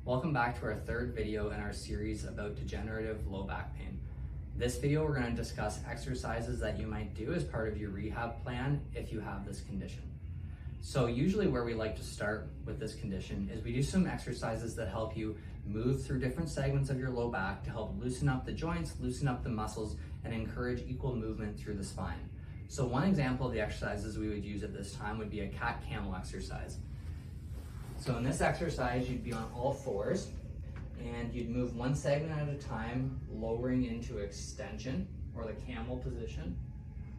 Welcome back to our third video in our series about degenerative low back pain. This video we're going to discuss exercises that you might do as part of your rehab plan if you have this condition. So usually where we like to start with this condition is we do some exercises that help you move through different segments of your low back to help loosen up the joints, loosen up the muscles, and encourage equal movement through the spine. So one example of the exercises we would use at this time would be a cat-camel exercise. So in this exercise, you'd be on all fours and you'd move one segment at a time, lowering into extension or the camel position,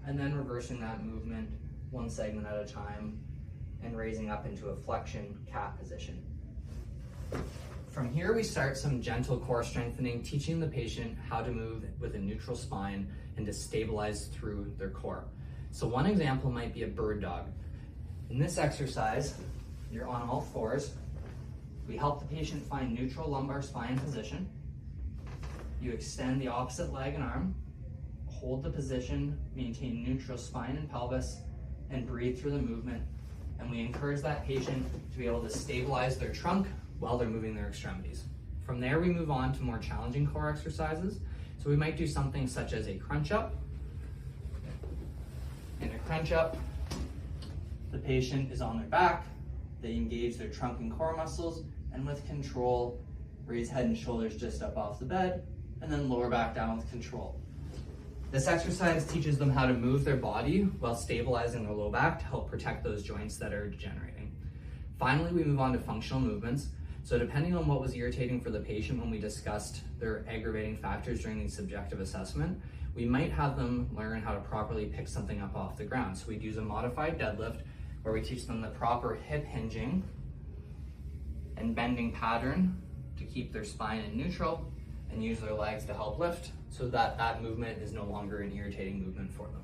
and then reversing that movement one segment at a time and raising up into a flexion cat position. From here, we start some gentle core strengthening, teaching the patient how to move with a neutral spine and to stabilize through their core. So one example might be a bird dog. In this exercise, you're on all fours. We help the patient find neutral lumbar spine position. You extend the opposite leg and arm, hold the position, maintain neutral spine and pelvis, and breathe through the movement. And we encourage that patient to be able to stabilize their trunk while they're moving their extremities. From there, we move on to more challenging core exercises. So we might do something such as a crunch up. In a crunch up, the patient is on their back. They engage their trunk and core muscles, and with control, raise head and shoulders just up off the bed, and then lower back down with control. This exercise teaches them how to move their body while stabilizing their low back to help protect those joints that are degenerating. Finally, we move on to functional movements. So depending on what was irritating for the patient when we discussed their aggravating factors during the subjective assessment, we might have them learn how to properly pick something up off the ground. So we'd use a modified deadlift, where we teach them the proper hip hinging and bending pattern to keep their spine in neutral and use their legs to help lift so that that movement is no longer an irritating movement for them.